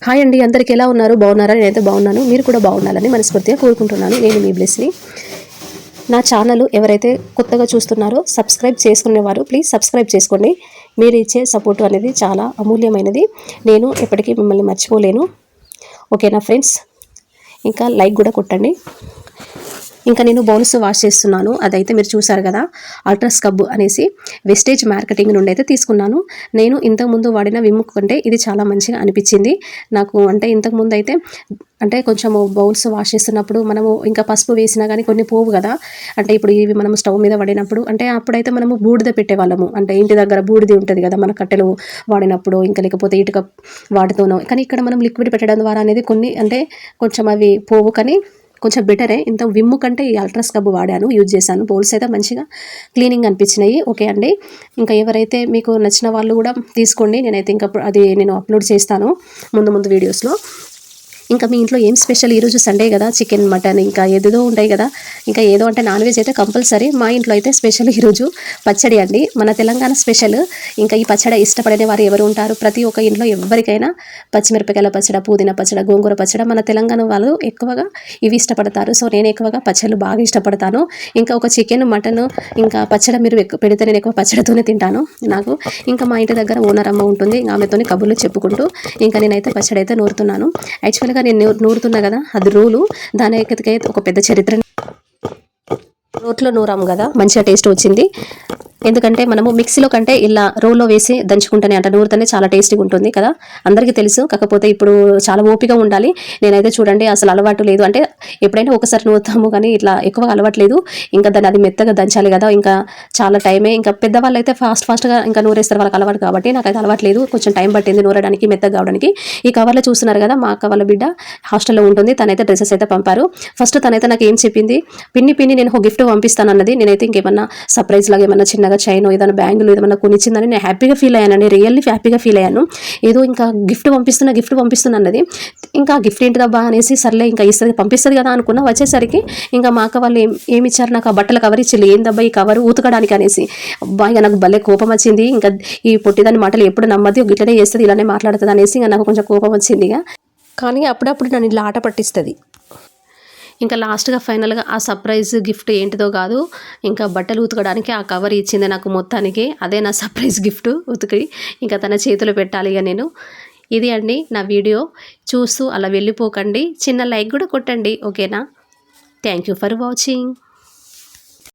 Hi అండి, అందరికీ ఎలా ఉన్నారు? బాగున్నారా? నేనైతే బాగున్నాను. మీరు కూడా బాగుండాలని మనస్ఫూర్తిగా కోరుకుంటున్నాను. నేను మీ బ్లెస్ని. నా ఛానల్ ఎవరైతే కొత్తగా చూస్తున్నారో సబ్స్క్రైబ్ చేసుకునేవారు ప్లీజ్ సబ్స్క్రైబ్ చేసుకోండి. మీరు ఇచ్చే సపోర్టు అనేది చాలా అమూల్యమైనది. నేను ఎప్పటికీ మిమ్మల్ని మర్చిపోలేను. ఓకేనా ఫ్రెండ్స్? ఇంకా లైక్ కూడా కొట్టండి. ఇంకా నేను బౌల్స్ వాష్ చేస్తున్నాను. అదైతే మీరు చూసారు కదా, అల్ట్రా స్క్రబ్ అనేసి వెస్టేజ్ మార్కెటింగ్ నుండి అయితే తీసుకున్నాను. నేను ఇంతకుముందు వాడిన విమ్ కంటే ఇది చాలా మంచిగా అనిపించింది నాకు. అంటే ఇంతకుముందు అయితే అంటే కొంచెం బౌల్స్ వాష్ చేస్తున్నప్పుడు మనము ఇంకా పసుపు వేసినా కానీ కొన్ని పోవు కదా. అంటే ఇప్పుడు ఇవి మనం స్టవ్ మీద పడినప్పుడు అంటే అప్పుడైతే మనము బూడిద పెట్టేవాళ్ళము. అంటే ఇంటి దగ్గర బూడిది ఉంటుంది కదా మన కట్టెలు వాడినప్పుడు, ఇంకా లేకపోతే ఇటుక వాటితోనో. కానీ ఇక్కడ మనం లిక్విడ్ పెట్టడం ద్వారా అనేది కొన్ని అంటే కొంచెం అవి పోవు, కానీ కొంచెం బెటరే. ఇంత విమ్ కంటే ఈ అల్ట్రా స్క్రబ్ వాడాను, యూజ్ చేశాను. బౌల్స్ అయితే మంచిగా క్లీనింగ్ అనిపించినాయి. ఓకే అండి, ఇంకా ఎవరైతే మీకు నచ్చిన వాళ్ళు కూడా తీసుకోండి. నేనైతే ఇంకా అది నేను అప్లోడ్ చేస్తాను ముందు ముందు వీడియోస్లో. ఇంకా మీ ఇంట్లో ఏం స్పెషల్? ఈరోజు సండే కదా, చికెన్ మటన్ ఇంకా ఏదేదో ఉంటాయి కదా. ఇంకా ఏదో అంటే నాన్ వెజ్ అయితే కంపల్సరీ. మా ఇంట్లో అయితే స్పెషల్ ఈరోజు పచ్చడి అండి, మన తెలంగాణ స్పెషల్. ఇంకా ఈ పచ్చడి ఇష్టపడని వారు ఎవరు ఉంటారు? ప్రతి ఒక్క ఇంట్లో ఎవరికైనా పచ్చిమిరపకాయల పచ్చడి, పుదీనా పచ్చడి, గోంగూర పచ్చడి. మన తెలంగాణ వాళ్ళు ఎక్కువగా ఇవి ఇష్టపడతారు. సో నేను ఎక్కువగా పచ్చళ్ళు బాగా ఇష్టపడతాను. ఇంకా ఒక చికెన్ మటన్ ఇంకా పచ్చడి మీరు పెడితే నేను ఎక్కువ పచ్చడితోనే తింటాను. నాకు ఇంకా మా ఇంటి దగ్గర ఓనర్ అమ్మ ఉంటుంది, ఆమెతోని కబుర్లు చెప్పుకుంటూ ఇంకా నేనైతే పచ్చడి అయితే నూరుతున్నాను. యాక్చువల్గా నేను నూరుతున్నా కదా, అది రూలు. దాని అయితే ఒక పెద్ద చరిత్ర. రోట్లో నూరాము కదా, మంచిగా టేస్ట్ వచ్చింది. ఎందుకంటే మనము మిక్సీలో కంటే ఇలా రోల్లో వేసి దంచుకుంటేనే అంటే నూరుతోనే చాలా టేస్టీగా ఉంటుంది కదా, అందరికీ తెలుసు. కాకపోతే ఇప్పుడు చాలా ఓపిక ఉండాలి. నేనైతే చూడండి అసలు అలవాటు లేదు. అంటే ఎప్పుడైనా ఒకసారి నూరుతాము కానీ ఇట్లా ఎక్కువగా అలవాట్లేదు. ఇంకా దాన్ని అది మెత్తగా దంచాలి కదా, ఇంకా చాలా టైమే. ఇంకా పెద్దవాళ్ళు అయితే ఫాస్ట్గా ఇంకా నూరేస్తారు, వాళ్ళకి అలవాటు కాబట్టి. నాకైతే అలవాట్లేదు, కొంచెం టైం పట్టింది నూరడానికి, మెత్తగా కావడానికి. ఈ కవర్లో చూస్తున్నారు కదా, మా అక్క వాళ్ళ బిడ్డ హాస్టల్లో ఉంటుంది. తనైతే డ్రెస్సెస్ అయితే పంపారు. ఫస్ట్ తనైతే నాకు ఏం చెప్పింది, పిన్ని నేను ఒక గిఫ్ట్ పంపిస్తాను అన్నది. నేనైతే ఇంకేమన్నా సర్ప్రైజ్ లాగా ఏమన్నా చిన్నగా చైన్ ఏదైనా బ్యాంగిల్ ఏదైనా కొనిచ్చిందని నేను హ్యాపీగా ఫీల్ అయ్యానండి. రియల్లీ హ్యాపీగా ఫీల్ అయ్యాను. ఏదో ఇంకా గిఫ్ట్ పంపిస్తున్నా అన్నది. ఇంకా గిఫ్ట్ ఏంటిదబ్బా అనేసి సర్లే ఇంకా పంపిస్తుంది కదా అనుకున్నా. వచ్చేసరికి ఇంకా మా అక్క వాళ్ళు ఏమి ఇచ్చారు నాకు, ఆ బట్టల కవర్ ఇచ్చి, ఏందబ్బా ఈ కవర్ ఉతకడానికి అనేసి. అబ్బా ఇక నాకు భలే కోపం వచ్చింది. ఇంకా ఈ పొట్టిదాని మాటలు ఎప్పుడు నమ్మది, ఇట్లనే చేస్తుంది, ఇలానే మాట్లాడుతుంది అనేసి ఇంకా నాకు కొంచెం కోపం వచ్చింది. ఇక కానీ అప్పుడప్పుడు నన్ను ఇలా ఆట పట్టిస్తుంది. ఇంకా లాస్ట్గా ఫైనల్గా ఆ సర్ప్రైజ్ గిఫ్ట్ ఏంటిదో కాదు, ఇంకా బట్టలు ఉతకడానికి ఆ కవర్ ఇచ్చింది నాకు మొత్తానికి. అదే నా సర్ప్రైజ్ గిఫ్ట్, ఉతికి ఇంకా తన చేతిలో పెట్టాలి. ఇక నేను ఇది అండి నా వీడియో. చూస్తూ అలా వెళ్ళిపోకండి, చిన్న లైక్ కూడా కొట్టండి. ఓకేనా? Thank you for watching.